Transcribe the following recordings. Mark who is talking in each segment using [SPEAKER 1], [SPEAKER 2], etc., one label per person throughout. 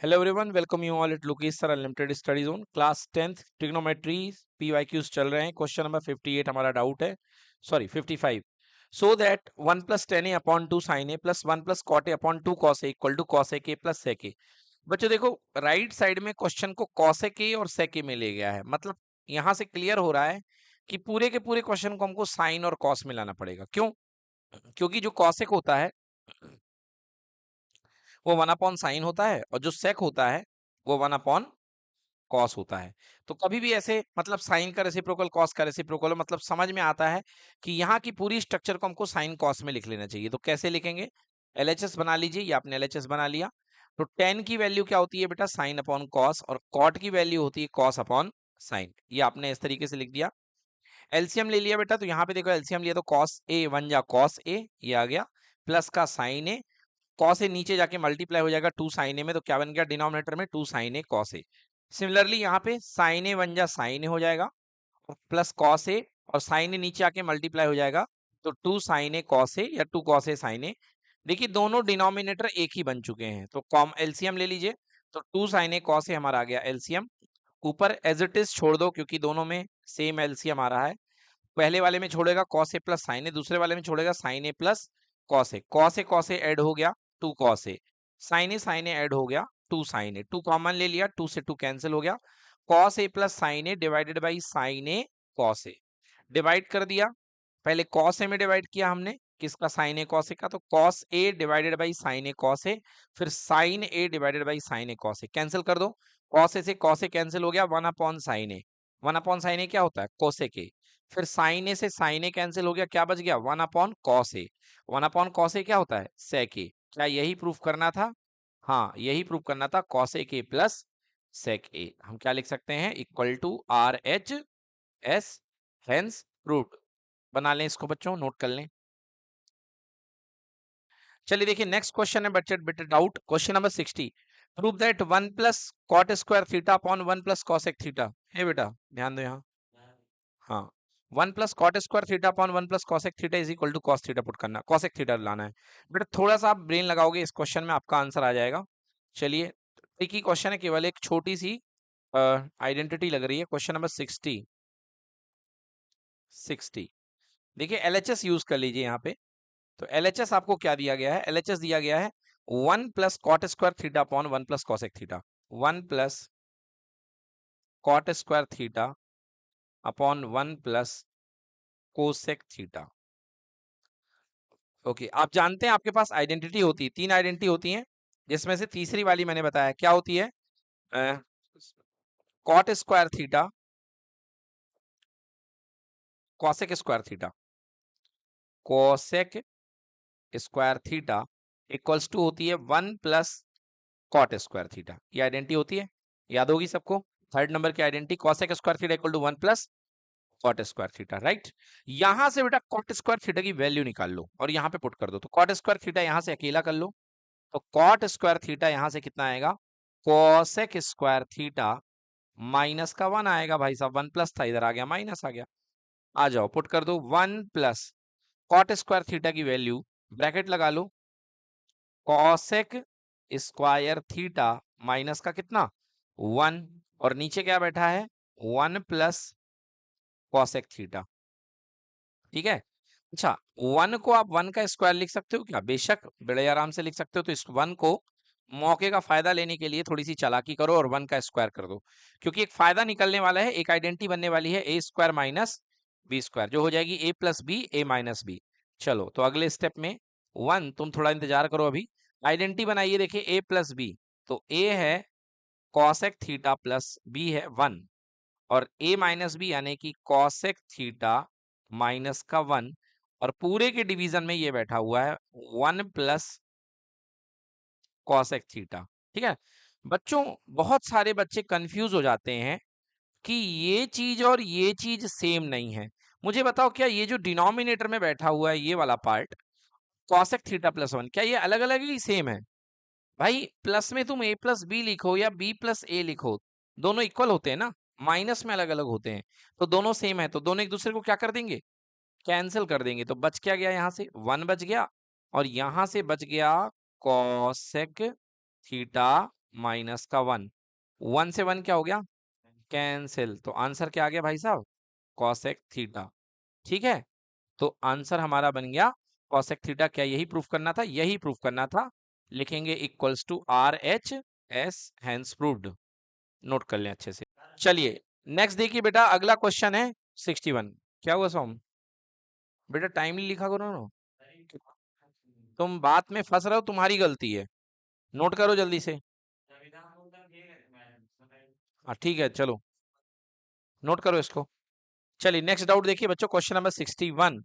[SPEAKER 1] Hello everyone, welcome you all at Lokesh Sir Unlimited Study Zone. Class 10th trigonometry PYQs चल रहे हैं. Question number 58 हमारा doubt है, sorry 55. So that 1 plus tan A upon 2 sine A plus 1 plus cot A upon 2 cos A equal to cos A के plus sec A. बच्चों देखो, right side में question को कॉस ए के और सेक ए में ले गया है. मतलब यहाँ से क्लियर हो रहा है कि पूरे के पूरे क्वेश्चन को हमको साइन और कॉस में लाना पड़ेगा. क्यों? क्योंकि जो कॉसेक होता है वो 1 अपॉन साइन होता है और जो सेक होता है वो 1 अपॉन कॉस होता है. तो कभी भी ऐसे मतलब साइन का रेसिप्रोकल कॉस का रेसिप्रोकल मतलब समझ में आता है कि यहाँ की पूरी स्ट्रक्चर को हमको साइन कॉस में लिख लेना चाहिए. तो कैसे लिखेंगे? एलएचएस बना लीजिए. ये आपने एलएचएस बना लिया. तो टेन की वैल्यू क्या होती है बेटा? Sine upon cos. और कॉट की वैल्यू होती है कॉस अपॉन साइन. ये आपने इस तरीके से लिख दिया. एलसीएम ले लिया बेटा. तो यहाँ पे देखो एलसीएम लिया तो कॉस ए वन जा कॉस ए, ये आ गया, प्लस का साइन ए. कॉस ए नीचे जाके मल्टीप्लाई हो जाएगा टू साइन ए में, तो क्या बन गया डिनोमिनेटर में? Two sine A cos A. Similarly यहाँ पे साइन ए वन जा साइन ए हो जाएगा प्लस कॉस ए, और साइन ए नीचे आके मल्टीप्लाई हो जाएगा तो टू साइन ए कॉस ए या टू कॉस ए साइन ए. देखिए दोनों डिनोमिनेटर एक ही बन चुके हैं, तो कॉम एलसीएम ले लीजिए. तो टू साइन ए कॉस ए हमारा आ गया एलसीएम. ऊपर एज इट इज छोड़ दो क्योंकि दोनों में सेम एलसीएम आ रहा है. पहले वाले में छोड़ेगा cos A plus sine A, दूसरे वाले में छोड़ेगा sine A plus cos A. Cos A add हो गया two cos A, sine A add हो गया two sine A. Two common ले लिया, टू से टू कैंसिल हो गया. Cos A plus sine A divided by sine A cos A. Divide कर दिया. पहले कॉस ए में डिवाइड किया हमने किसका? साइन ए कॉस ए का. तो cos A divided by sine A cos A, फिर sine A divided by sine A cos A. Cancel कर दो. कॉस ए से कॉस ए कैंसिल हो गया, one upon sine A. One upon sine ए क्या होता है? कोसेक ए. फिर साइन ए से साइन ए कैंसिल हो गया, क्या बच गया? One upon cos A. One upon cos A क्या होता है? सेक ए. क्या यही प्रूफ करना था? हाँ, यही प्रूफ करना था. कॉसेक ए प्लस सेक ए हम क्या लिख सकते हैं? Equal to R H S, hence proved. बना लें इसको बच्चों, नोट कर लें. चलिए देखिए नेक्स्ट क्वेश्चन है बच्चे बेटे doubt. Question number 60. Prove that 1 plus cot square theta upon 1 plus cosec theta है बेटा, ध्यान दो यहाँ. हाँ, 1 plus cot square theta upon 1 plus cosec theta is equal to cos theta put करना, कॉसेक थीटा लाना है. बेटा थोड़ा सा आप ब्रेन लगाओगे इस क्वेश्चन में आपका आंसर आ जाएगा. चलिए, ट्रिकी क्वेश्चन है, केवल एक छोटी सी आइडेंटिटी लग रही है. Question number 60. देखिए एलएचएस यूज कर लीजिए यहाँ पे. तो एलएचएस आपको क्या दिया गया है? एलएचएस दिया गया है 1 plus cot square theta upon 1 plus cosec theta. 1 plus cot square theta upon 1 plus cosec theta. Okay, आप जानते हैं आपके पास आइडेंटिटी होती है, तीन आइडेंटिटी होती हैं, जिसमें से तीसरी वाली मैंने बताया क्या होती है? Cot square theta cosec square theta. Cosec square theta equals to होती है 1 प्लस कॉट स्क्वायर थीटा. ये आइडेंटिटी होती है, याद होगी सबको. थर्ड नंबर की identity cosec square theta equal to 1 plus cot square theta. Right. यहां से बेटा कॉट स्क्वायर थीटा की वैल्यू निकाल लो और यहां पे पुट कर दो. तो कॉट स्क्वायर थीटा यहां से अकेला कर लो. तो कॉट स्क्वायर थीटा यहां से कितना आएगा? कॉसेक स्क्वायर थीटा माइनस का 1 आएगा. भाई साहब 1 प्लस था, इधर आ गया माइनस आ गया. आ जाओ पुट कर दो. 1 प्लस कॉट स्क्वायर थीटा की वैल्यू ब्रैकेट लगा लो, कॉसेक स्क्वायर थीटा माइनस का कितना? 1. और नीचे क्या बैठा है? 1 प्लस कॉसेक थीटा. ठीक है. अच्छा, 1 को आप 1 का स्क्वायर लिख सकते हो क्या? बेशक, बड़े आराम से लिख सकते हो. तो इस 1 को मौके का फायदा लेने के लिए थोड़ी सी चालाकी करो और 1 का स्क्वायर कर दो, क्योंकि एक फायदा निकलने वाला है, एक आइडेंटिटी बनने वाली है ए स्क्वायर माइनस बी स्क्वायर, जो हो जाएगी ए plus B A minus B. चलो तो अगले स्टेप में 1, तुम थोड़ा इंतजार करो. अभी आइडेंटिटी बनाइए. देखिए ए प्लस बी, तो ए है कॉसेक थीटा प्लस बी है 1, और ए माइनस बी यानी कि कॉसेक थीटा माइनस का 1, और पूरे के डिवीजन में ये बैठा हुआ है 1 प्लस कॉसेक थीटा. ठीक है बच्चों, बहुत सारे बच्चे कंफ्यूज हो जाते हैं कि ये चीज और ये चीज सेम नहीं है. मुझे बताओ, क्या ये जो डिनोमिनेटर में बैठा हुआ है ये वाला पार्ट कॉसेक थीटा प्लस 1, क्या ये अलग अलग ही सेम है? भाई प्लस में तुम ए प्लस बी लिखो या बी प्लस ए लिखो, दोनों इक्वल होते हैं ना. माइनस में अलग अलग होते हैं, तो दोनों सेम है, तो दोनों एक दूसरे को क्या कर देंगे? कैंसिल कर देंगे. तो बच क्या गया? यहाँ से 1 बच गया, और यहां से बच गया कॉसेक थीटा माइनस का 1, 1 से 1 क्या हो गया, कैंसिल। तो आंसर क्या आ गया भाई साहब, कॉसेक थीटा। ठीक है, तो आंसर हमारा बन गया कॉसेक थीटा। क्या यही प्रूफ करना था, यही प्रूफ करना था। लिखेंगे equals to R H S, hence proved. Note कर लें अच्छे से। चलिए नेक्स्ट देखिए बेटा, अगला क्वेश्चन है 61। क्या हुआ सोम, बेटा टाइमली लिखा करो ना, तुम बात में फंस रहे हो, तुम्हारी गलती है। नोट करो जल्दी से। हाँ ठीक है, चलो नोट करो इसको। चलिए नेक्स्ट डाउट देखिए बच्चों, question number 61।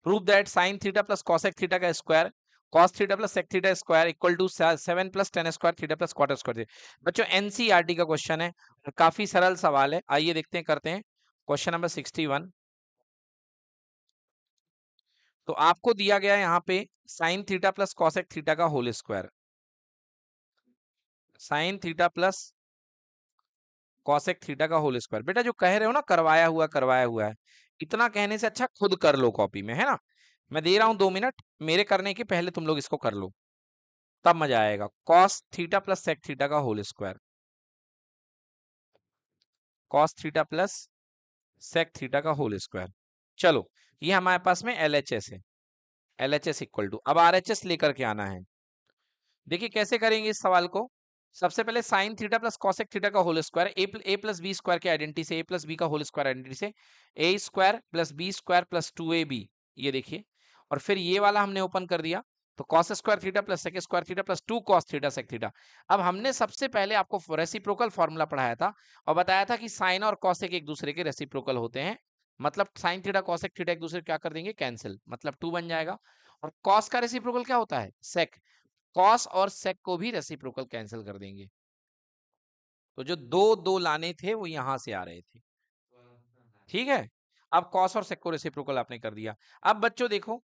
[SPEAKER 1] Prove that sine theta plus cosec theta का square cos theta plus sec theta square equal to 7 plus tan square theta plus quarter square. बच्चों एनसीईआरटी का क्वेश्चन है, काफी सरल सवाल है, आइए देखते हैं, करते हैं क्वेश्चन नंबर 61। तो आपको दिया गया है यहाँ पे sine theta plus cosec theta का whole square, sine theta plus cosec theta का होल स्क्वायर। बेटा जो कह रहे हो ना करवाया हुआ है, इतना कहने से अच्छा खुद कर लो कॉपी में, है ना। मैं दे रहा हूं 2 मिनट, मेरे करने के पहले तुम लोग इसको कर लो, तब मजा आएगा। Cos theta plus sec theta का whole square, cos theta plus sec theta का होल स्क्वायर। चलो ये हमारे पास में एलएचएस है, एलएचएस इक्वल टू, अब आरएचएस लेकर के आना है। देखिए कैसे करेंगे इस सवाल को। सबसे पहले sine theta plus cosec theta का whole square, A plus B square के आइडेंटिटी से, ए प्लस बी का होल स्क्वायर आइडेंटिटी से, A square plus B square plus 2ab, ये देखिए। और फिर ये वाला हमने ओपन कर दिया, तो cos square theta plus sec square theta plus 2 cos theta sec theta. अब हमने सबसे पहले आपको रेसिप्रोकल फॉर्मूला पढ़ाया था और बताया था कि साइन और कॉसेक एक दूसरे के रेसिप्रोकल होते हैं, मतलब साइन थीटा कॉसेक थीटा एक दूसरे क्या कर देंगे, कैंसिल, मतलब 2 बन जाएगा। और कॉस का रेसिप्रोकल क्या होता है, सेक, कॉस और सेक को भी रेसिप्रोकल कैंसिल कर देंगे। तो जो दो दो लाने थे वो यहां से आ रहे थे, ठीक है। अब कॉस और सेक को रेसिप्रोकल आपने कर दिया। अब बच्चों देखो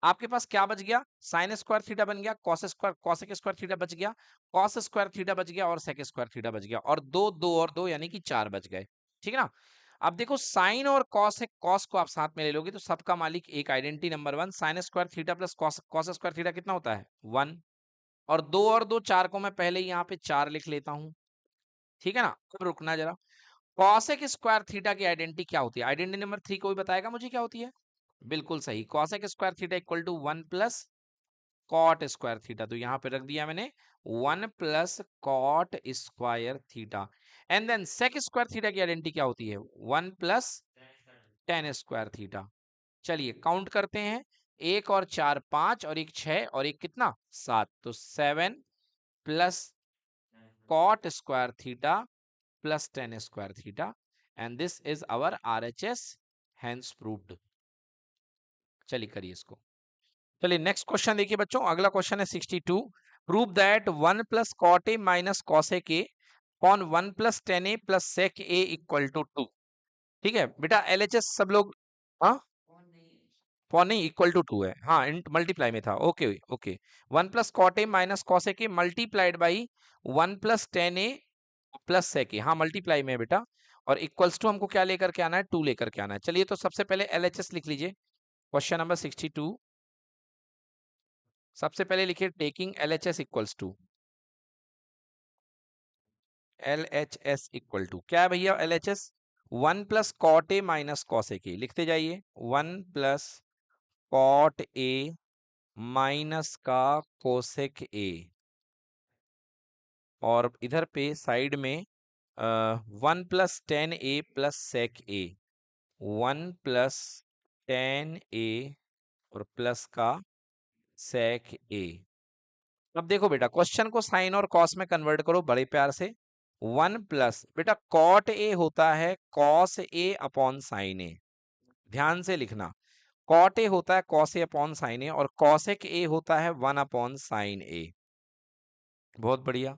[SPEAKER 1] आपके पास क्या बच गया, साइन स्क्वायर थीटा बन गया, cos square cosec square theta बच गया, कॉस स्क्वायर थीटा बच गया और सेक स्क्वायर थीटा बच गया, और दो दो और दो यानी कि 4 बच गए, ठीक है ना। अब देखो साइन और कॉस है, कॉस को आप साथ में ले लोगे तो सबका मालिक एक, identity number 1, sign square theta plus cos square theta कितना होता है 1, और दो 4 को मैं पहले ही यहाँ पे 4 लिख लेता हूं, ठीक है ना। अब रुकना जरा, कॉसेक स्क्वायर थीटा की आइडेंटिटी क्या होती है, आइडेंटिटी नंबर 3 कोई बताएगा मुझे क्या होती है। बिल्कुल सही, cosec square theta equal to 1 plus cot square theta, तो यहाँ पे रख दिया मैंने 1 plus cot square theta. And then sec square theta की आइडेंटिटी क्या होती है, 1 प्लस टेन स्क्वायर थीटा। चलिए काउंट करते हैं, एक और 4 5 और एक 6 और एक कितना 7, तो 7 plus cot square theta plus tan square theta, and this is our RHS, hence proved. चलिए करिए इसको। चलिए नेक्स्ट क्वेश्चन देखिए बच्चों, अगला क्वेश्चन है 62। Prove that 1 plus cot A minus cosec A upon 1 plus tan A plus sec A equal to 2। ठीक है बेटा, एलएचएस सब लोग, हाँ पॉन नहीं, इक्वल टू 2 है, हाँ मल्टीप्लाई में था, okay okay. 1 plus cot A minus cosec A multiplied by 1 plus tan A plus sec A, हाँ मल्टीप्लाई में है बेटा। और इक्वल्स टू हमको क्या लेकर के आना है, 2 लेकर के आना है। चलिए तो सबसे पहले एलएचएस लिख लीजिए, क्वेश्चन नंबर 62। सबसे पहले लिखिए taking LHS equals to, LHS equal to क्या है भैया, LHS 1 plus cot A minus cosec A, लिखते जाइए 1 प्लस कॉट ए माइनस का कोसेक ए, और इधर पे साइड में 1 plus tan A plus sec A, 1 plus tan A और प्लस का सेक ए। अब देखो बेटा क्वेश्चन को साइन और कॉस में कन्वर्ट करो बड़े प्यार से। 1 प्लस बेटा कॉट ए होता है कॉस ए अपॉन साइन ए, ध्यान से लिखना, कॉट ए होता है cos A upon sine A, और कॉसेक ए होता है 1 अपॉन साइन ए। बहुत बढ़िया,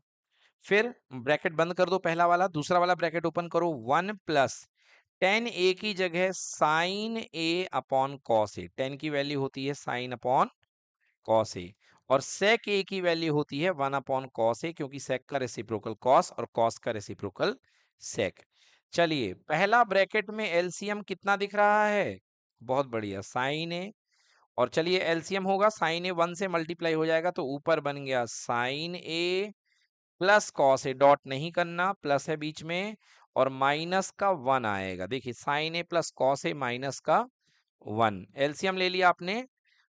[SPEAKER 1] फिर ब्रैकेट बंद कर दो पहला वाला, दूसरा वाला ब्रैकेट ओपन करो, 1 प्लस टेन ए की जगह sign A upon cos A, ten की वैल्यू होती है साइन अपॉन कॉस ए, और सेक ए की वैल्यू होती है 1 अपॉन कॉस ए, क्योंकि सेक का रेसिप्रोकल कॉस और कॉस का रेसिप्रोकल सेक। चलिए पहला ब्रैकेट में एलसीएम कितना दिख रहा है, बहुत बढ़िया साइन ए, और चलिए एलसीएम होगा साइन ए 1 से मल्टीप्लाई हो जाएगा, तो ऊपर बन गया sine A plus cos A, dot नहीं करना, प्लस है बीच में, और माइनस का 1 आएगा। देखिए sign A plus cos A minus का 1, एलसीएम ले लिया आपने,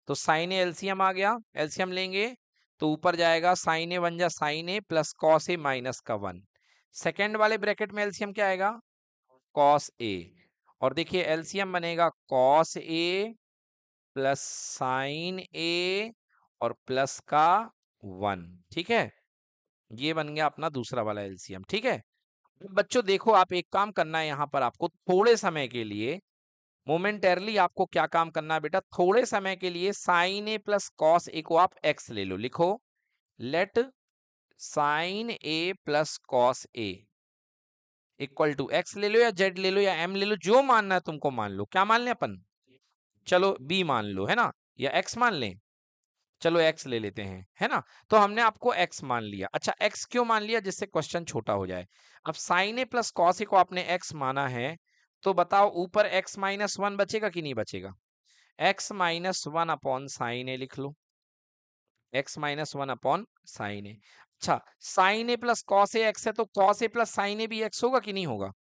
[SPEAKER 1] तो साइन ए एलसीएम आ गया, एलसीएम लेंगे तो ऊपर जाएगा साइन ए 1 जा sine A plus cos A minus का 1। सेकेंड वाले ब्रैकेट में एलसीएम क्या आएगा, कॉस ए, और देखिए एलसीएम बनेगा cos A plus sine A और प्लस का 1। ठीक है, ये बन गया अपना दूसरा वाला एलसीएम। ठीक है, अब बच्चों देखो आप एक काम करना है, यहाँ पर आपको थोड़े समय के लिए मोमेंटरली आपको क्या काम करना है बेटा, थोड़े समय के लिए sine A plus cos A को आप एक्स ले लो, लिखो let sine A plus cos A equal to X ले लो या जेड ले लो या एम ले लो, जो मानना है तुमको मान लो। क्या मान लें अपन, चलो बी मान लो, है ना, या एक्स मान लें, चलो एक्स ले लेते हैं, है ना। तो हमने आपको एक्स मान लिया। अच्छा एक्स क्यों मान लिया, जिससे क्वेश्चन छोटा हो जाए। अब sign A plus cos A को आपने एक्स माना है, तो बताओ ऊपर एक्स माइनस 1 बचेगा कि नहीं बचेगा, एक्स माइनस 1 अपॉन साइन ए लिख लो, एक्स माइनस 1 अपॉन साइन ए। अच्छा sign A plus cos A x है, तो कॉस ए प्लस साइन ए भी एक्स होगा कि नहीं होगा,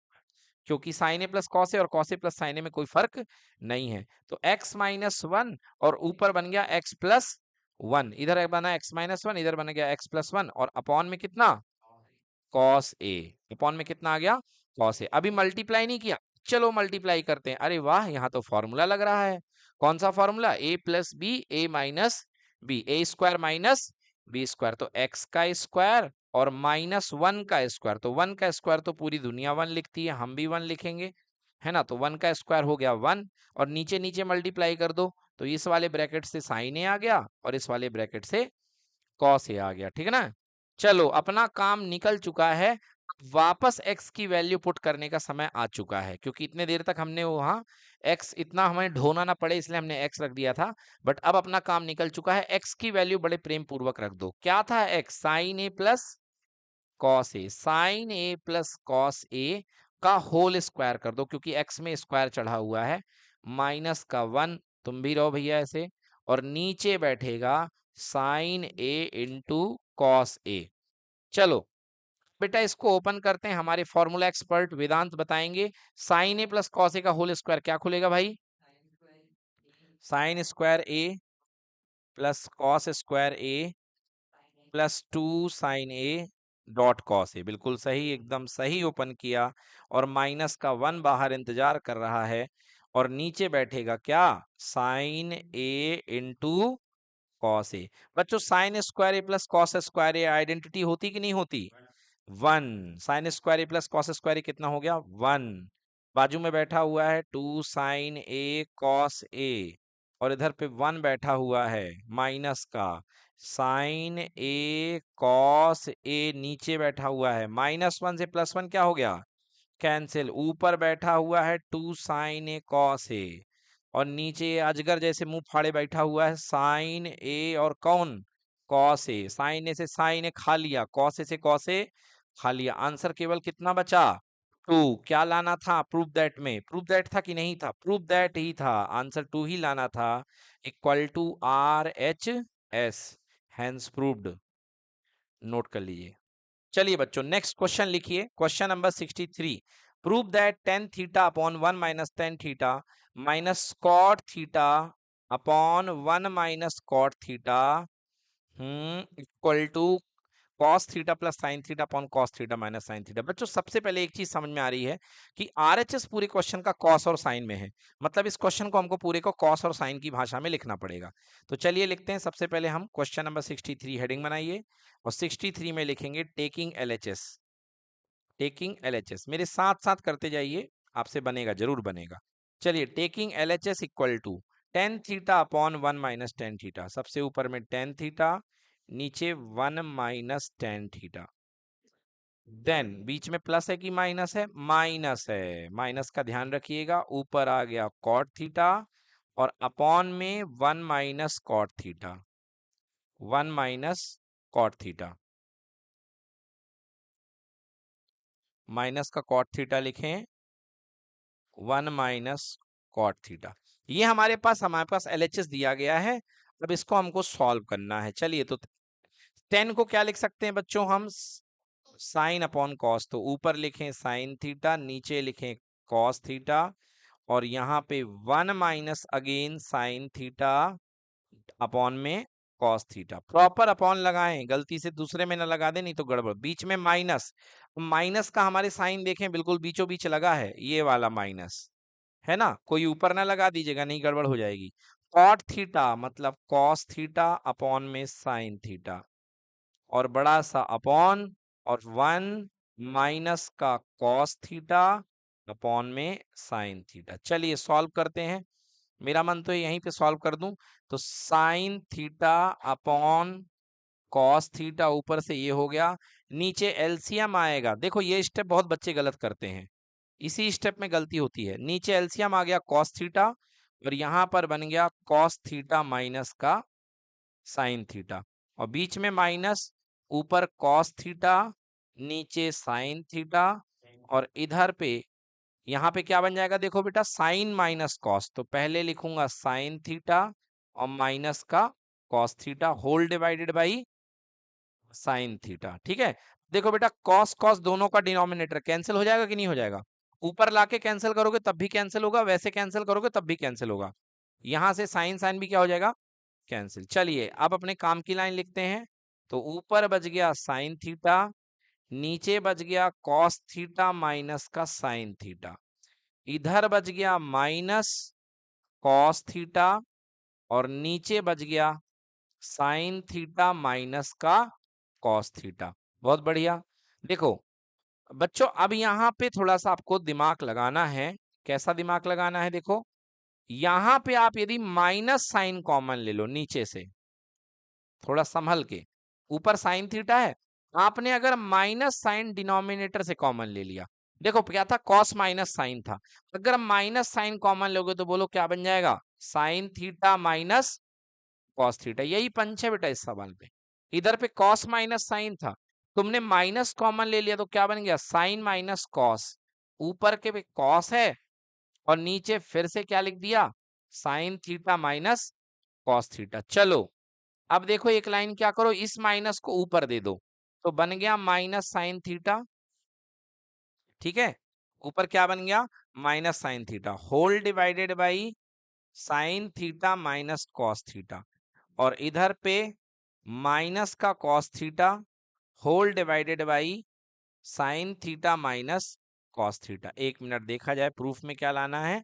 [SPEAKER 1] क्योंकि साइन ए प्लस कॉस ए और कॉस ए प्लस साइन ए में कोई फर्क नहीं है। तो x माइनस 1 और ऊपर बन गया x प्लस 1, इधर बना x माइनस 1, इधर बन गया x प्लस 1, और अपॉन में कितना, कॉस ए, अपॉन में कितना आ गया, कॉस ए। अभी मल्टीप्लाई नहीं किया, चलो मल्टीप्लाई करते हैं। अरे वाह, यहाँ तो फॉर्मूला लग रहा है। कौन सा formula, a plus B A minus B, A square minus B square, तो x का स्क्वायर और माइनस 1 का स्क्वायर, तो 1 का स्क्वायर तो पूरी दुनिया 1 लिखती है, हम भी 1 लिखेंगे, है ना। तो 1 का स्क्वायर हो गया 1, और नीचे नीचे मल्टीप्लाई कर दो, तो इस वाले ब्रैकेट से साइन ए आ गया और इस वाले ब्रैकेट से कॉस ए आ गया। ठीक है ना, चलो अपना काम निकल चुका है, वापस x की वैल्यू पुट करने का समय आ चुका है, क्योंकि इतने देर तक हमने वहां x इतना हमें ढोना ना पड़े इसलिए हमने x रख दिया था, बट अब अपना काम निकल चुका है। x की वैल्यू बड़े प्रेम पूर्वक रख दो, क्या था x, sign A plus cos A, sine A plus cos A का होल स्क्वायर कर दो, क्योंकि x में स्क्वायर चढ़ा हुआ है, माइनस का 1, तुम भी रहो भैया ऐसे, और नीचे बैठेगा sign A into cos A. चलो बेटा इसको ओपन करते हैं, हमारे फॉर्मूला एक्सपर्ट वेदांत बताएंगे। Sine A plus cos A का होल स्क्वायर क्या खुलेगा भाई, sine square A plus cos square A plus 2 sine A dot cos A, बिल्कुल सही, एकदम सही ओपन किया, और माइनस का 1 बाहर इंतजार कर रहा है, और नीचे बैठेगा क्या, sign A into cos A. बच्चों sign square A plus cos square A identity होती कि नहीं होती, 1, sign square A plus cos square ए कितना हो गया 1, बाजू में बैठा हुआ है 2 साइन ए कॉस ए, और इधर पे 1 बैठा हुआ है माइनस का साइन ए कॉस ए, नीचे बैठा हुआ है माइनस 1 से प्लस 1 क्या हो गया, कैंसिल, ऊपर बैठा हुआ है 2 साइन ए कॉस ए, और नीचे अजगर जैसे मुंह फाड़े बैठा हुआ है साइन ए और कौन, कॉस ए, साइन ए से साइन ए खा लिया, कॉस ए से कॉस ए खा लिया, आंसर केवल कितना बचा, 2। क्या लाना था, प्रूफ दैट में, प्रूफ दैट था कि नहीं था, प्रूफ दैट ही था, आंसर 2 ही लाना था, equal to R H S, hence proved, note कर लीजिए। चलिए बच्चों नेक्स्ट क्वेश्चन लिखिए, question number 63, prove that tan theta upon 1 minus tan theta minus cot theta upon 1 minus cot theta equal to cos theta plus sine theta upon cos theta minus sine theta. बच्चों सबसे पहले एक चीज समझ में आ रही है कि आरएचएस पूरे क्वेश्चन का कॉस और साइन में है, मतलब इस क्वेश्चन को हमको पूरे को कॉस और साइन की भाषा में लिखना पड़ेगा। तो चलिए लिखते हैं, सबसे पहले हम क्वेश्चन नंबर 63 हेडिंग बनाइए, और 63 में लिखेंगे टेकिंग एलएचएस, टेकिंग एलएचएस, मेरे साथ साथ करते जाइए, आपसे बनेगा, जरूर बनेगा। चलिए taking LHS equal to tan theta upon 1 minus tan theta, सबसे ऊपर में टेन थीटा, नीचे 1 माइनस टेन थीटा, देन बीच में प्लस है कि माइनस है, माइनस है, माइनस का ध्यान रखिएगा, ऊपर आ गया कॉट थीटा, और अपॉन में 1 minus cot theta, 1 minus cot theta, minus का कॉट थीटा लिखें, 1 माइनस कॉट थीटा। ये हमारे पास एलएचएस दिया गया है, अब इसको हमको सॉल्व करना है। चलिए तो 10 को क्या लिख सकते हैं बच्चों हम, साइन अपॉन कॉस, तो ऊपर लिखें साइन थीटा, नीचे लिखें कॉस थीटा, और यहाँ पे 1 minus again sine theta upon में कॉस थीटा। प्रॉपर अपॉन लगाएं, गलती से दूसरे में ना लगा दें, नहीं तो गड़बड़। बीच में माइनस, माइनस का हमारे साइन देखें बिल्कुल बीचों बीच लगा है, ये वाला माइनस है ना, कोई ऊपर ना लगा दीजिएगा, नहीं गड़बड़ हो जाएगी। कॉट थीटा मतलब कॉस थीटा अपॉन में साइन थीटा, और बड़ा सा अपॉन, और 1 माइनस का कॉस थीटा अपॉन में साइन थीटा। चलिए सॉल्व करते हैं, मेरा मन तो यहीं पे सॉल्व कर दूं। तो sign theta upon cos theta ऊपर से ये हो गया, नीचे एलसीएम आएगा। देखो ये स्टेप बहुत बच्चे गलत करते हैं, इसी स्टेप में गलती होती है। नीचे एलसीएम आ गया कॉस थीटा, और यहां पर बन गया कॉस थीटा माइनस का साइन थीटा, और बीच में माइनस, ऊपर कॉस थीटा, नीचे साइन थीटा, और इधर पे यहाँ पे क्या बन जाएगा, देखो बेटा साइन माइनस कॉस, तो पहले लिखूंगा साइन थीटा और माइनस का cos theta whole divided by sine theta. ठीक है, देखो बेटा कॉस कॉस दोनों का डिनोमिनेटर कैंसिल हो जाएगा कि नहीं हो जाएगा, ऊपर लाके कैंसिल करोगे तब भी कैंसिल होगा, वैसे कैंसिल करोगे तब भी कैंसिल होगा। यहां से साइन साइन भी क्या हो जाएगा, कैंसिल। चलिए अब अपने काम की लाइन लिखते हैं। तो ऊपर बच गया साइन थीटा, नीचे बच गया कॉस थीटा माइनस का साइन थीटा, इधर बच गया माइनस कॉस थीटा, और नीचे बच गया साइन थीटा माइनस का कॉस थीटा। बहुत बढ़िया। देखो बच्चों अब यहाँ पे थोड़ा सा आपको दिमाग लगाना है। कैसा दिमाग लगाना है, देखो यहाँ पे आप यदि माइनस साइन कॉमन ले लो नीचे से, थोड़ा संभल के, ऊपर साइन थीटा है, आपने अगर माइनस साइन डिनोमिनेटर से कॉमन ले लिया, देखो क्या था, कॉस माइनस साइन था, अगर माइनस साइन कॉमन लोगे तो बोलो क्या बन जाएगा, sign theta minus cos theta. यही पंच है बेटा इस सवाल पे। इधर पे कॉस माइनस साइन था, तुमने माइनस कॉमन ले लिया तो क्या बन गया, साइन माइनस कॉस, ऊपर के पे कॉस है और नीचे फिर से क्या लिख दिया, sign theta minus cos theta. चलो अब देखो एक लाइन क्या करो, इस माइनस को ऊपर दे दो, तो बन गया माइनस साइन थीटा। ठीक है, ऊपर क्या बन गया, minus sine theta whole divided by sine theta minus cos theta, और इधर पे माइनस का cos theta whole divided by sine theta minus cos theta. एक मिनट देखा जाए प्रूफ में क्या लाना है,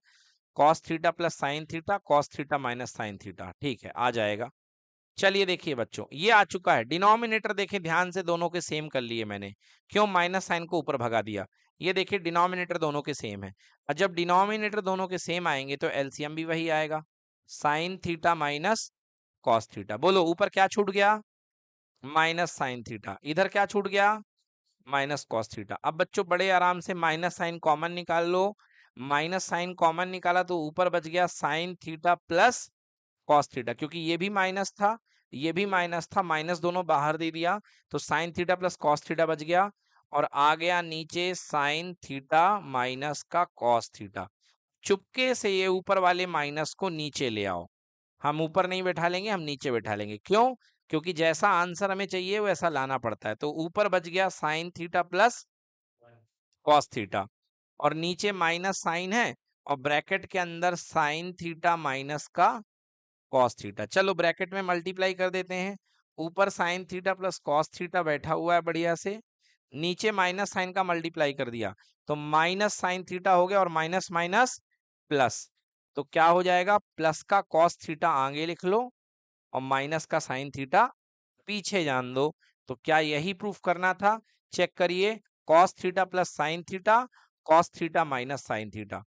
[SPEAKER 1] cos theta plus sine theta, cos theta minus sine theta. ठीक है आ जाएगा। चलिए देखिए बच्चों ये आ चुका है, डिनोमिनेटर देखें ध्यान से, दोनों के सेम कर लिए मैंने, क्यों माइनस साइन को ऊपर भगा दिया। ये देखिए डिनोमिनेटर दोनों के सेम है, और जब डिनोमिनेटर दोनों के सेम आएंगे तो एलसीएम भी वही आएगा, sign theta minus cos theta. बोलो ऊपर क्या छूट गया, माइनस साइन थीटा, इधर क्या छूट गया, माइनस कॉस थीटा। अब बच्चों बड़े आराम से माइनस साइन कॉमन निकाल लो, माइनस साइन कॉमन निकाला तो ऊपर बच गया sign theta plus cos theta, क्योंकि ये भी माइनस था ये भी माइनस था, माइनस दोनों बाहर दे दिया, तो sign theta plus cos theta बच गया, और आ गया नीचे साइन थीटा माइनस का कॉस थीटा। चुपके से ये ऊपर वाले माइनस को नीचे ले आओ, हम ऊपर नहीं बैठा लेंगे, हम नीचे बैठा लेंगे। क्यों, क्योंकि जैसा आंसर हमें चाहिए वैसा लाना पड़ता है। तो ऊपर बच गया sign theta plus cos theta, और नीचे माइनस साइन है, और ब्रैकेट के अंदर साइन थीटा माइनस का कॉस थीटा। चलो ब्रैकेट में मल्टीप्लाई कर देते हैं, ऊपर sign theta plus cos theta बैठा हुआ है बढ़िया से, नीचे माइनस साइन का मल्टीप्लाई कर दिया, तो माइनस साइन थीटा हो गया, और माइनस माइनस प्लस, तो क्या हो जाएगा, प्लस का कॉस थीटा आगे लिख लो और माइनस का साइन थीटा पीछे जान दो। तो क्या यही प्रूफ करना था, चेक करिए, cos theta plus sine theta, cos theta minus sine theta.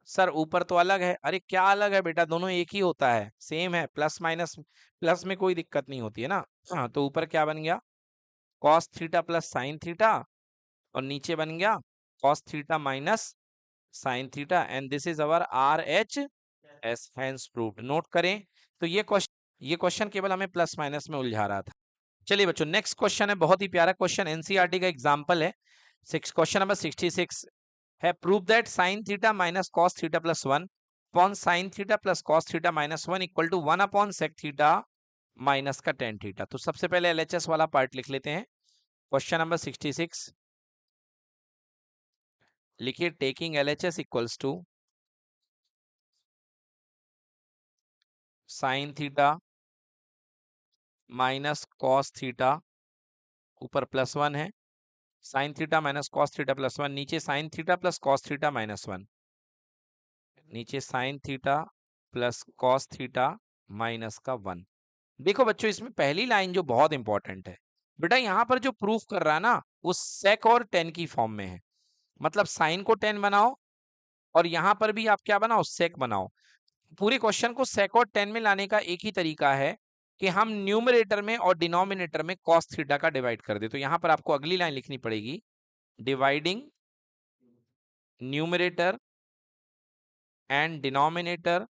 [SPEAKER 1] Sir ऊपर तो अलग है, अरे क्या अलग है बेटा, दोनों एक ही होता है, सेम है, प्लस माइनस, प्लस में कोई दिक्कत नहीं होती है ना। हाँ तो ऊपर क्या बन गया, cos theta plus sine theta, और नीचे बन गया cos theta minus sine theta, and this is our R H S, hence proved. Note करें, तो ये क्वेश्चन केवल हमें प्लस माइनस में उलझा रहा था। चलिए बच्चों नेक्स्ट क्वेश्चन है, बहुत ही प्यारा क्वेश्चन, एनसीईआरटी का एग्जांपल है, क्वेश्चन नंबर 66 है, prove that sine theta minus cos theta plus 1 upon sine theta plus cos theta minus 1 equal to 1 upon sec theta minus का टेन थीटा। तो सबसे पहले एलएचएस वाला पार्ट लिख लेते हैं, क्वेश्चन नंबर 66 लिखिए, taking LHS equals to sine theta minus cos theta, ऊपर +1 है, sine theta minus cos theta +1, नीचे sine theta plus cos theta -1, नीचे sine theta plus cos theta -1। देखो बच्चों, इसमें पहली लाइन जो बहुत इंपॉर्टेंट है बेटा, यहां पर जो प्रूफ कर रहा है ना वो सेक और टेन की फॉर्म में है। मतलब साइन को टेन बनाओ और यहां पर भी आप क्या बनाओ, सेक बनाओ। पूरे क्वेश्चन को सेक और टेन में लाने का एक ही तरीका है कि हम न्यूमरेटर में और डिनोमिनेटर में कॉस थीटा का डिवाइड कर दे। तो यहां पर आपको अगली लाइन लिखनी पड़ेगी, dividing numerator and denominator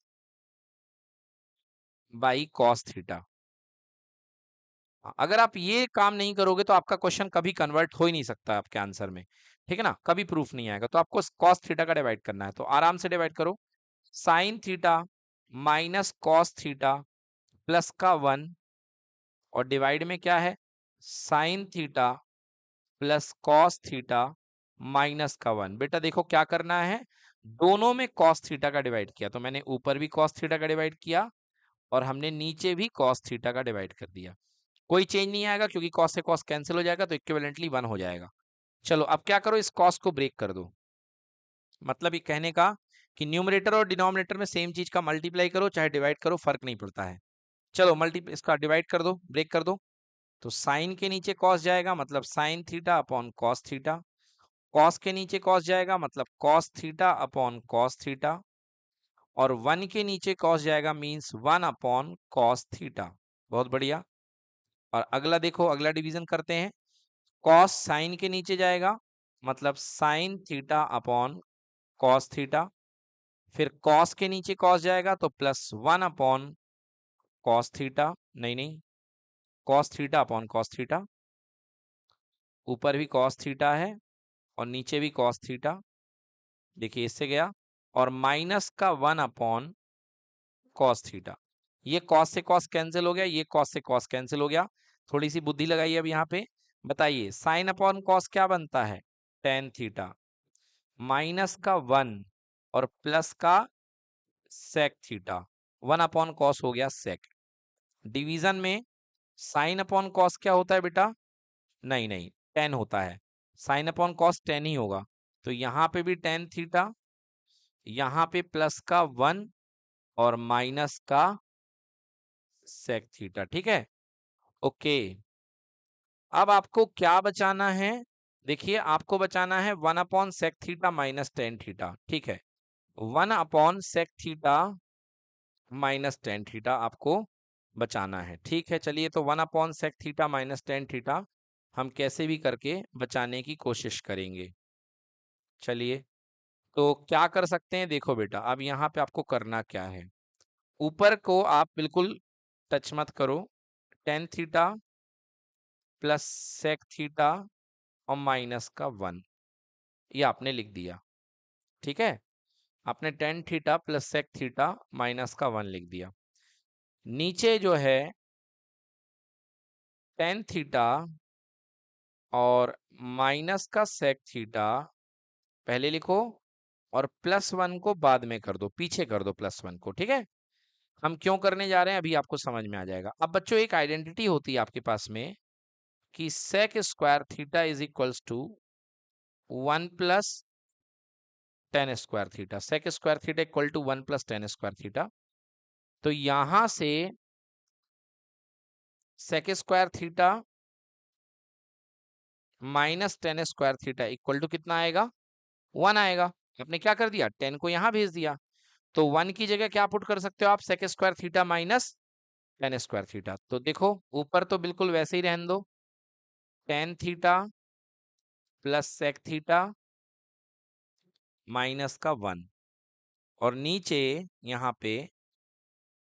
[SPEAKER 1] by cos theta. अगर आप ये काम नहीं करोगे तो आपका क्वेश्चन कभी कन्वर्ट हो ही नहीं सकता आपके आंसर में, ठीक है ना, कभी प्रूफ नहीं आएगा। तो आपको कॉस थीटा का डिवाइड करना है, तो आराम से डिवाइड करो, sign theta minus cos theta plus का 1, और डिवाइड में क्या है, sine theta plus cos theta minus का 1। बेटा देखो क्या करना है, दोनों में कॉस थीटा का डिवाइड किया, तो मैंने ऊपर भी कॉस थीटा का डिवाइड किया और हमने नीचे भी कॉस थीटा का डिवाइड कर दिया। कोई चेंज नहीं आएगा क्योंकि कॉस से कॉस कैंसिल हो जाएगा, तो इक्विवेलेंटली 1 हो जाएगा। चलो अब क्या करो, इस कॉस को ब्रेक कर दो। मतलब ये कहने का कि न्यूमरेटर और डिनोमिनेटर में सेम चीज का मल्टीप्लाई करो चाहे डिवाइड करो, फर्क नहीं पड़ता है। चलो इसका डिवाइड कर दो, ब्रेक कर दो। तो साइन के नीचे कॉस जाएगा, मतलब sign theta upon cos theta. Cos के नीचे कॉस जाएगा, मतलब cos theta upon cos theta. और 1 के नीचे कॉस जाएगा, मीन्स 1 अपॉन कॉस थीटा। बहुत बढ़िया। और अगला देखो, अगला डिवीजन करते हैं। कॉस साइन के नीचे जाएगा, मतलब sign theta upon cos theta. फिर कॉस के नीचे कॉस जाएगा तो +1 अपॉन कॉस थीटा, नहीं cos theta upon cos theta. ऊपर भी कॉस थीटा है और नीचे भी कॉस थीटा, देखिए इससे गया। और माइनस का 1 अपॉन कॉस थीटा। ये कॉस से कॉस कैंसिल हो गया, ये कॉस से कॉस कैंसिल हो गया। थोड़ी सी बुद्धि लगाइए अब यहाँ पे, बताइए साइन अपॉन कॉस क्या बनता है, टेन थीटा, माइनस का 1 और प्लस का सेक थीटा। 1 अपॉन कॉस हो गया सेक। डिवीजन में साइन अपॉन कॉस क्या होता है बेटा, नहीं टेन होता है। साइन अपॉन कॉस टेन ही होगा, तो यहाँ पे भी टेन थीटा, यहाँ पे प्लस का 1 और माइनस का सेक थीटा, ठीक है। ओके, अब आपको क्या बचाना है, देखिए आपको बचाना है 1 upon sec theta minus tan theta, ठीक है। 1 upon sec theta minus tan theta आपको बचाना है, ठीक है। चलिए, तो 1 upon sec theta minus tan theta हम कैसे भी करके बचाने की कोशिश करेंगे। चलिए, तो क्या कर सकते हैं, देखो बेटा अब यहाँ पे आपको करना क्या है, ऊपर को आप बिल्कुल टच मत करो। Tan theta plus sec theta और माइनस का 1, ये आपने लिख दिया, ठीक है। आपने tan theta plus sec theta minus का 1 लिख दिया। नीचे जो है टेन थीटा और माइनस का सेक थीटा पहले लिखो, और +1 को बाद में कर दो, पीछे कर दो +1 को, ठीक है। हम क्यों करने जा रहे हैं अभी आपको समझ में आ जाएगा। अब बच्चों एक आइडेंटिटी होती है आपके पास में कि sec square theta is equals to 1 plus tan square theta. Sec square theta equal to 1 plus tan square theta. तो यहां से sec square theta minus tan square theta equal to कितना आएगा, 1 आएगा। आपने क्या कर दिया, 10 को यहां भेज दिया, तो 1 की जगह क्या पुट कर सकते हो आप, sec square theta minus tan square theta. तो देखो ऊपर तो बिल्कुल वैसे ही रहने दो, tan theta plus sec theta minus का 1, और नीचे यहाँ पे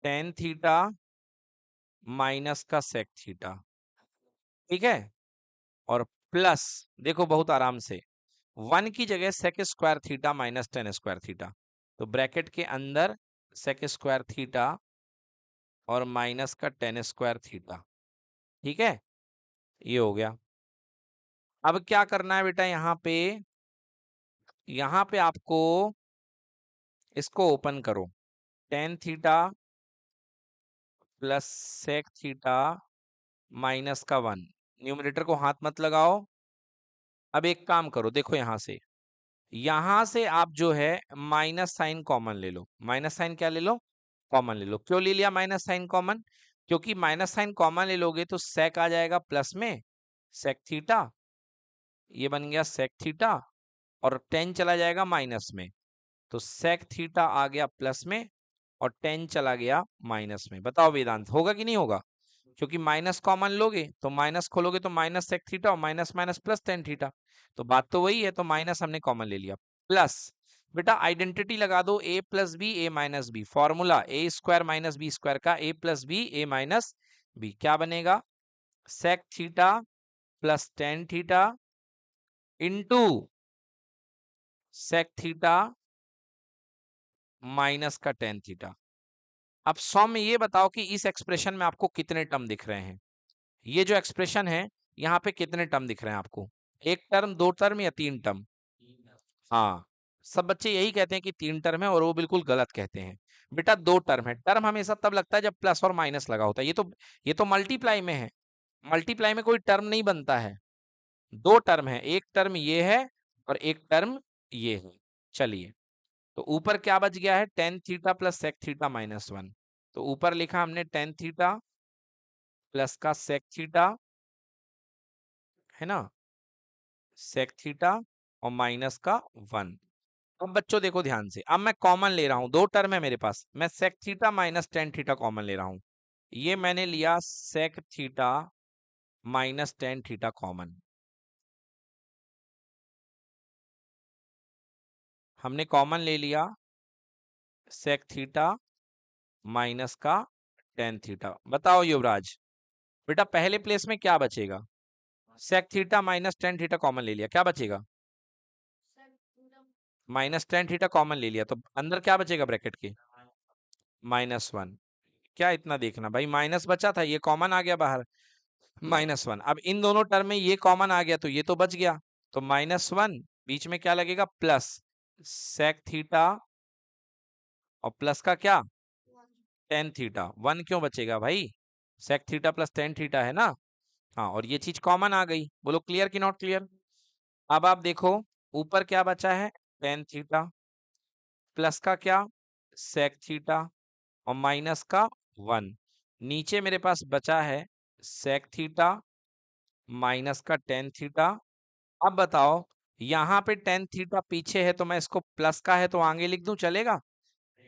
[SPEAKER 1] टेन थीटा माइनस का सेक थीटा, ठीक है। और प्लस, देखो बहुत आराम से 1 की जगह sec square theta minus tan square theta, तो ब्रैकेट के अंदर सेक स्क्वायर थीटा और माइनस का टेन स्क्वायर थीटा, ठीक है। ये हो गया। अब क्या करना है बेटा, यहाँ पे आपको इसको ओपन करो, tan theta plus sec theta minus का 1, न्यूमरेटर को हाथ मत लगाओ। अब एक काम करो, देखो यहां से आप जो है माइनस साइन कॉमन ले लो। माइनस साइन क्या ले लो? कॉमन ले लो। क्यों ले लिया माइनस साइन कॉमन? क्योंकि माइनस साइन कॉमन ले लोगे तो सेक आ जाएगा प्लस में, सेक थीटा, ये बन गया सेक थीटा, और टेन चला जाएगा माइनस में, तो सेक थीटा आ गया प्लस में और टेन चला गया माइनस में। बताओ वेदांत, होगा कि नहीं होगा? क्योंकि माइनस कॉमन लोगे तो माइनस खोलोगे तो माइनस सेक थीटा और minus minus plus tan theta, तो बात तो वही है, तो माइनस हमने कॉमन ले लिया। प्लस बेटा आइडेंटिटी लगा दो, A plus B A minus B, formula A square minus B square का, A plus B A minus B, क्या बनेगा? Sec theta plus tan theta into sec theta minus का टेन थीटा। अब सॉम में ये बताओ कि इस एक्सप्रेशन में आपको कितने टर्म दिख रहे हैं? ये जो एक्सप्रेशन है यहाँ पे कितने टर्म दिख रहे हैं आपको? एक टर्म, दो टर्म या तीन टर्म? हाँ, सब बच्चे यही कहते हैं कि तीन टर्म है और वो बिल्कुल गलत कहते हैं। बेटा दो टर्म है। टर्म हमेशा तब लगता है जब प्लस और माइनस लगा होता है। ये तो मल्टीप्लाई में है, मल्टीप्लाई में कोई टर्म नहीं बनता है। दो टर्म है, एक टर्म ये है और एक टर्म ये है। चलिए, तो ऊपर क्या बच गया है? Tan theta plus sec theta minus one. तो ऊपर लिखा हमने टेन थीटा प्लस का सेक थीटा, है ना, सेक थीटा और माइनस का वन। अब बच्चों देखो ध्यान से, अब मैं कॉमन ले रहा हूं, दो टर्म है मेरे पास, मैं sec theta minus tan theta common ले रहा हूं। ये मैंने लिया sec theta minus tan theta common, हमने कॉमन ले लिया सेक थीटा माइनस का टेन थीटा। बताओ युवराज, बेटा पहले प्लेस में क्या बचेगा? Sec theta minus tan theta common ले लिया, क्या बचेगा? माइनस टेन थीटा कॉमन ले लिया, तो अंदर क्या बचेगा ब्रैकेट के? Minus one. क्या इतना देखना भाई, माइनस बचा था, ये कॉमन आ गया बाहर, माइनस वन। अब इन दोनों टर्म में ये कॉमन आ गया तो ये तो बच गया, तो माइनस वन, बीच में क्या लगेगा? प्लस सेक थीटा और प्लस का क्या? Tan theta. वन क्यों बचेगा भाई? Sec theta plus tan theta है ना। हाँ, और ये चीज कॉमन आ गई। बोलो क्लियर कि नॉट क्लियर? अब आप देखो ऊपर क्या बचा है? टेन थीटा प्लस का क्या? सेक थीटा और माइनस का वन। नीचे मेरे पास बचा है सेक थीटा माइनस का टेन थीटा। अब बताओ, यहाँ पे टेन थीटा पीछे है तो मैं इसको प्लस का है तो आगे लिख दूं, चलेगा?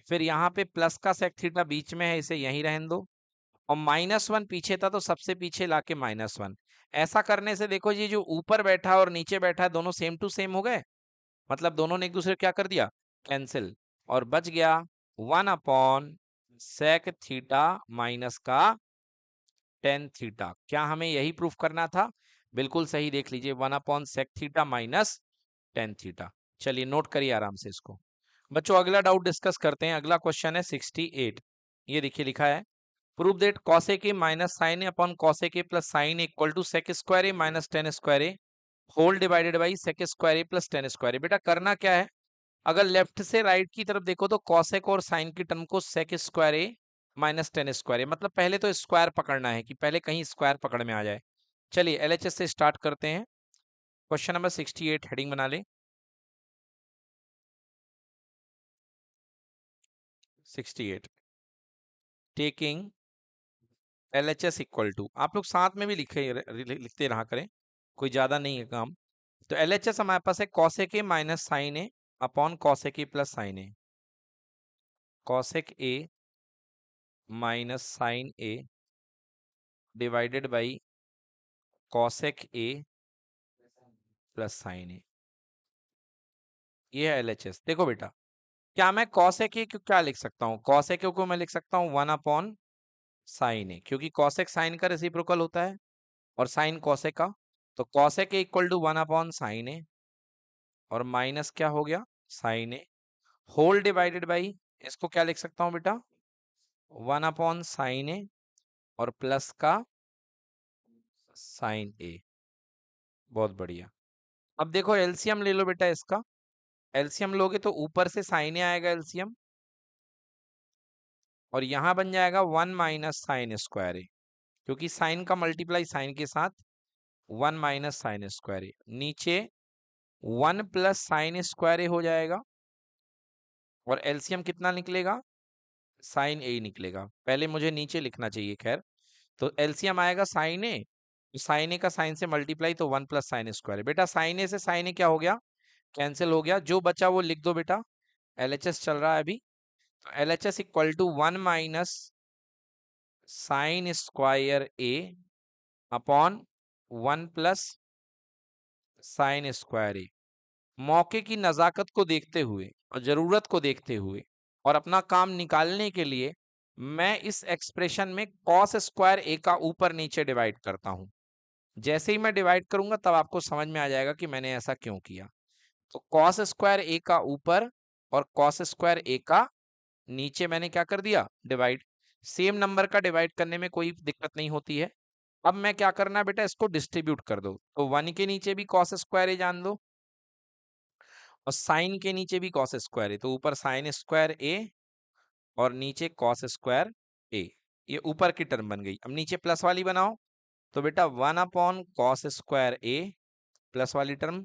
[SPEAKER 1] फिर यहाँ पे प्लस का सेक थीटा बीच में है, इसे यहीं रहने दो, और माइनस वन पीछे था तो सबसे पीछे लाके माइनस वन। ऐसा करने से देखो ये जो ऊपर बैठा और नीचे बैठा है दोनों सेम टू सेम हो गए, मतलब दोनों ने एक दूसरे को क्या कर दिया? कैंसिल, और बच गया one upon sec theta minus का टेन थीटा। क्या हमें यही प्रूफ करना था? बिल्कुल सही, देख लीजिए, one upon sec theta minus tan theta. चलिए नोट करिए आराम से इसको। बच्चों अगला डाउट डिस्कस करते हैं। अगला क्वेश्चन है 68। ये देखिए लिखा है, prove that cosec A minus sine A upon cosec A plus sine A equal to sec square A minus tan square A whole divided by sec square A plus tan square A. बेटा करना क्या है, अगर left से right की तरफ देखो तो कॉसेक और साइन की टर्म को सेक square A minus tan square ए, मतलब पहले तो स्क्वायर पकड़ना है कि पहले कहीं स्क्वायर पकड़ में आ जाए। चलिए एलएचएस से स्टार्ट करते हैं। क्वेश्चन नंबर 68 हेडिंग बना ले, 68 टेकिंग एलएचएस इक्वल टू, आप लोग साथ में भी लिखते रहा करें, कोई ज्यादा नहीं है काम। तो एलएचएस हमारे पास है cosec A minus sine A upon cosec A plus sine A, cosec A minus sine A divided by cosec A plus sine A, ये है एलएचएस। देखो बेटा, क्या मैं कॉसेक ए को क्या लिख सकता हूँ? कॉसेक ए को मैं लिख सकता हूँ वन अपॉन साइन ए, क्योंकि कॉसेक साइन का रेसिप्रोकल होता है और साइन कॉसेक का, तो cosec A equal to one upon sine A और माइनस क्या हो गया? Sine A whole divided by, इसको क्या लिख सकता हूँ बेटा? वन अपॉन साइन ए और प्लस का साइन ए। बहुत बढ़िया। अब देखो एलसीएम ले लो बेटा इसका। एलसीएम लोगे तो ऊपर से साइन आएगा एलसीएम, और यहां बन जाएगा 1 माइनस साइन स्क्वायर ए, क्योंकि साइन का मल्टीप्लाई साइन के साथ 1 माइनस साइन स्क्वायर ए, नीचे 1 प्लस साइन स्क्वायर ए हो जाएगा, और एलसीएम कितना निकलेगा, साइन ए निकलेगा। पहले मुझे नीचे लिखना चाहिए, खैर। तो एलसीएम आएगा साइन ए, तो साइन ए का साइन से मल्टीप्लाई, तो 1 प्लस साइन स्क्वायर। बेटा साइन ए से साइन ए क्या हो गया, कैंसिल हो गया। जो बचा वो लिख दो बेटा, एलएचएस चल रहा है अभी, तो LHS equal to 1 minus sine square A upon 1 plus sine square A. मौके की नजाकत को देखते हुए और जरूरत को देखते हुए और अपना काम निकालने के लिए मैं इस एक्सप्रेशन में कॉस स्क्वायर ए का ऊपर नीचे डिवाइड करता हूं। जैसे ही मैं डिवाइड करूंगा तब आपको समझ में आ जाएगा कि मैंने ऐसा क्यों किया। तो कॉस स्क्वायर ए का ऊपर और कॉस स्क्वायर ए का नीचे मैंने क्या कर दिया, डिवाइड। सेम नंबर का डिवाइड करने में कोई दिक्कत नहीं होती है। अब मैं क्या करना है बेटा, इसको डिस्ट्रीब्यूट कर दो। तो 1 के नीचे भी कॉस स्क्वायर ए जान दो, और साइन के नीचे भी कॉस स्क्वायर ए, तो ऊपर साइन स्क्वायर ए और नीचे कॉस स्क्वायर ए। ये ऊपर की टर्म बन गई। अब नीचे प्लस वाली बनाओ, तो बेटा 1 upon cos square A, plus वाली टर्म,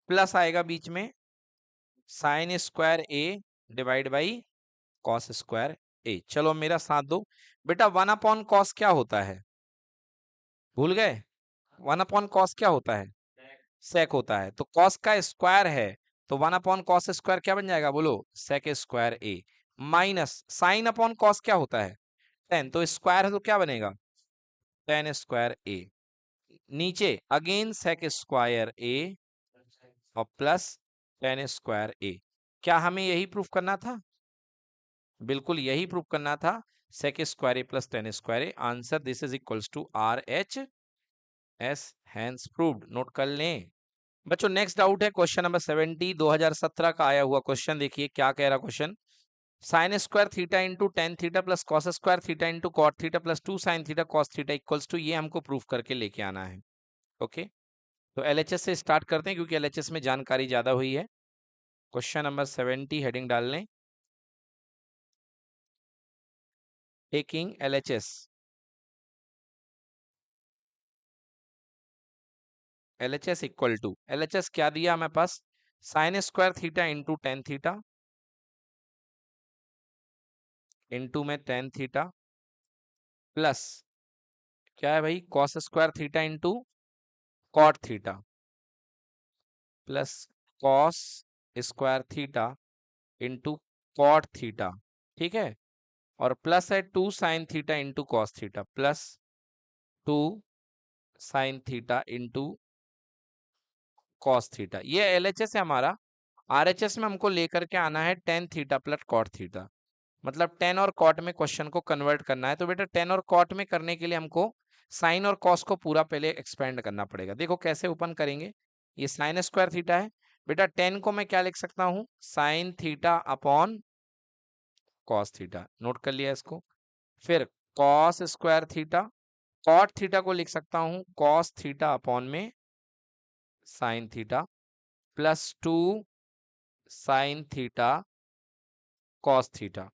[SPEAKER 1] प्लस आएगा बीच में sine square A divide by cos square A. चलो मेरा साथ दो बेटा, 1 अपॉन कॉस क्या होता है, भूल गए? 1 अपॉन कॉस क्या होता है, सेक होता है। तो कॉस का स्क्वायर है, तो 1 अपॉन कॉस स्क्वायर क्या बन जाएगा, बोलो, सेक square A. Minus sine upon cos क्या होता है, टेन, तो स्क्वायर है तो क्या बनेगा, टेन स्क्वायर ए। नीचे अगेन सेक स्क्वायर ए और प्लस टेन स्क्वायर ए। क्या हमें यही प्रूफ करना था, बिल्कुल यही प्रूफ करना था, sec square A plus tan square A. Answer this is equals to R H S, hence proved. Note कर लें बच्चों। नेक्स्ट डाउट है क्वेश्चन नंबर 70, 2017 का आया हुआ क्वेश्चन। देखिए क्या कह रहा question, sine square theta into tan theta plus cos square theta into cot theta plus 2 sine theta cos theta equals to, ये हमको प्रूफ करके लेके आना है। ओके, तो एलएचएस से स्टार्ट करते हैं, क्योंकि एलएचएस में जानकारी ज्यादा हुई है। क्वेश्चन नंबर 70 हेडिंग डाल लें, taking LHS. LHS equal to, LHS क्या दिया हमें पास, sine square theta into tan theta into में टेन थीटा प्लस क्या है भाई, cos square theta into cot theta plus cos square theta into cot theta, ठीक है। और प्लस है 2 sine theta into cos theta plus 2 sine theta into cos theta. ये LHS है हमारा। आरएचएस में हमको लेकर के आना है tan theta plus cot theta, मतलब टेन और कॉट में क्वेश्चन को कन्वर्ट करना है। तो बेटा टेन और कॉट में करने के लिए हमको साइन और कॉस को पूरा पहले एक्सपेंड करना पड़ेगा। देखो कैसे ओपन करेंगे, ये साइन स्क्वायर थीटा है बेटा, टेन को मैं क्या लिख सकता हूँ, sine theta upon cos theta, note कर लिया इसको। फिर cos square theta, cot theta को लिख सकता हूँ कॉस थीटा अपॉन में sine theta plus 2 sine theta cos theta.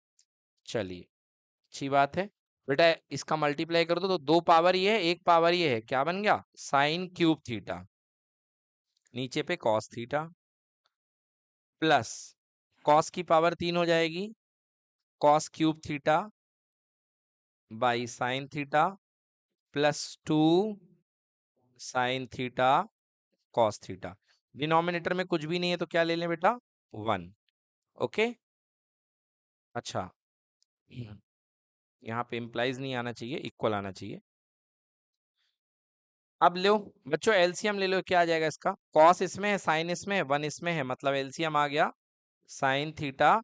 [SPEAKER 1] चलिए अच्छी बात है बेटा, इसका मल्टीप्लाई कर दो तो दो पावर ये है, एक पावर ये है, क्या बन गया, साइन क्यूब थीटा, नीचे पे कॉस थीटा प्लस कॉस की पावर 3 हो जाएगी, cos cube theta by sine theta plus 2 sine theta cos theta. Denominator में कुछ भी नहीं है तो क्या ले लें बेटा, 1। ओके, अच्छा, यहाँ पे इम्प्लाइज नहीं आना चाहिए, इक्वल आना चाहिए। अब लो बच्चों एलसीएम ले लो, क्या आ जाएगा इसका, कॉस इसमें है, साइन इसमें है, 1 इसमें है, मतलब एलसीएम आ गया sign theta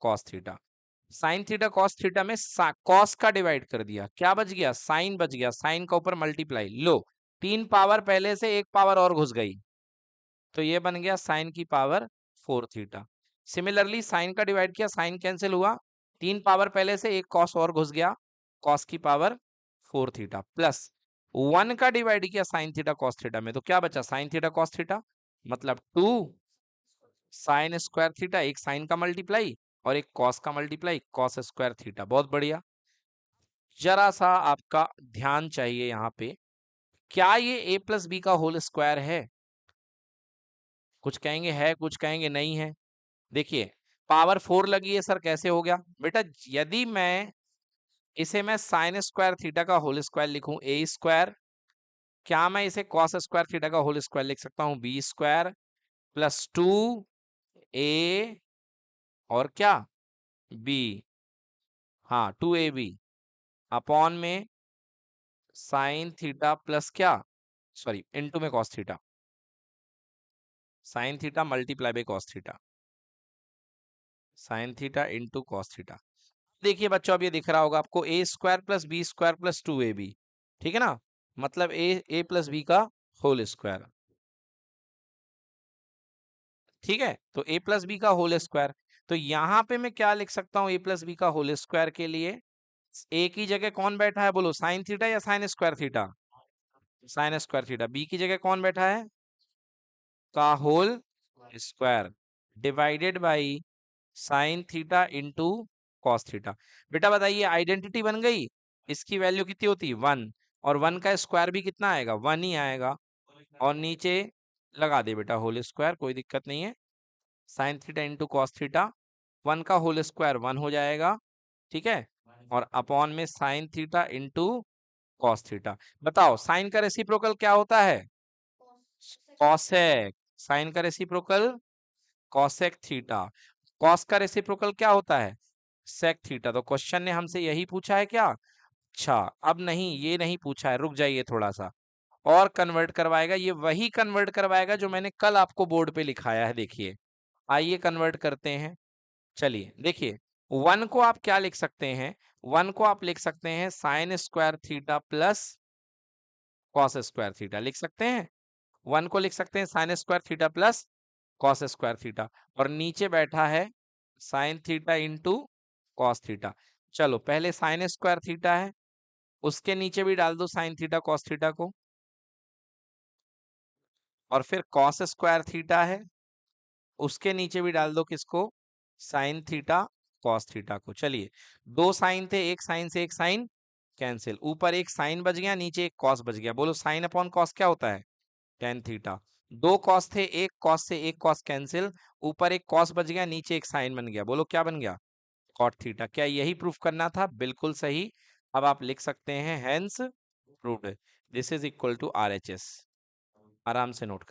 [SPEAKER 1] cos theta. Sine theta cos theta में कॉस का डिवाइड कर दिया, क्या बच गया, साइन बच गया, साइन का ऊपर मल्टीप्लाई, लो 3 पावर पहले से 1 पावर और घुस गई, तो ये बन गया साइन की पावर 4 थीटा। सिमिलरली साइन का डिवाइड किया, साइन कैंसिल हुआ, 3 पावर पहले से 1 कॉस और घुस गया, कॉस की पावर 4 थीटा प्लस 1 का डिवाइड किया साइन थीटा कॉस थीटा में, तो क्या बचा साइन थीटा कॉस थीटा, मतलब 2 साइन स्क्वायर थीटा, एक साइन का मल्टीप्लाई और एक कॉस का मल्टीप्लाई, कॉस स्क्वायर थीटा। बहुत बढ़िया। जरा सा आपका ध्यान चाहिए यहाँ पे, क्या ये a प्लस बी का होल स्क्वायर है? कुछ कहेंगे है, कुछ कहेंगे नहीं है। देखिए पावर 4 लगी है सर, कैसे हो गया बेटा? यदि मैं साइन स्क्वायर थीटा का होल स्क्वायर लिखूं ए स्क्वायर, क्या मैं इसे कॉस स्क्वायर थीटा का होल स्क्वायर लिख सकता हूं? बी स्क्वायर प्लस 2a और क्या बी, हाँ 2ab अपॉन में साइन थीटा प्लस क्या, सॉरी इनटू में cos theta, sine theta multiply by cos theta, sine theta into cos theta. देखिए बच्चों अब ये दिख रहा होगा आपको, A square plus B square plus 2ab, ठीक है ना, मतलब ए प्लस बी का होल स्क्वायर, ठीक है। तो ए प्लस बी का होल स्क्वायर, तो यहां पे मैं क्या लिख सकता हूं ए प्लस बी का होल स्क्वायर के लिए? ए की जगह कौन बैठा है बोलो, साइन थीटा या sine square theta? Sine square theta. B की जगह कौन बैठा है? का whole square divided by sine theta into cos theta. बेटा बताइए आइडेंटिटी बन गई, इसकी वैल्यू कितनी होती है 1, और 1 का स्क्वायर भी कितना आएगा 1 ही आएगा, और नीचे लगा दे बेटा होल स्क्वायर, कोई दिक्कत नहीं है। Sine theta into cos theta, 1 का होल स्क्वायर 1 हो जाएगा, ठीक है, और अपॉन में sine theta into cos theta. बताओ साइन का रेसिप्रोकल क्या होता है? कॉसेक। साइन का रेसिप्रोकल कॉसेक थीटा। कॉस का रेसिप्रोकल क्या होता है? Sec theta. तो क्वेश्चन ने हमसे यही पूछा है क्या? अच्छा अब नहीं, ये नहीं पूछा है, रुक जाइए थोड़ा सा और कन्वर्ट करवाएगा, ये वही कन्वर्ट करवाएगा जो मैंने कल आपको बोर्ड पे लिखाया है। देखिए आइए कन्वर्ट करते हैं। चलिए देखिए, 1 को आप क्या लिख सकते हैं? 1 को आप लिख सकते हैं sign square theta plus cos square theta, लिख सकते हैं। 1 को लिख सकते हैं sign square theta plus cos square theta, और नीचे बैठा है sine theta into cos theta. चलो पहले साइन स्क्वायर थीटा है, उसके नीचे भी डाल दो साइन थीटा कॉस थीटा को, और फिर कॉस स्क्वायर थीटा है, उसके नीचे भी डाल दो किसको? साइन थीटा कॉस थीटा को। चलिए दो साइन थे, एक साइन से एक साइन कैंसिल, ऊपर एक साइन बच गया, नीचे एक कॉस बच गया। बोलो साइन अपॉन कॉस क्या होता है? Tan theta. दो कॉस थे, एक कॉस से एक कॉस कैंसिल, ऊपर एक कॉस बच गया, नीचे एक साइन बन गया। बोलो क्या बन गया? Cot theta. क्या यही प्रूफ करना था? बिल्कुल सही। अब आप लिख सकते हैं hence proved, this is equal to RHS। आराम से नोट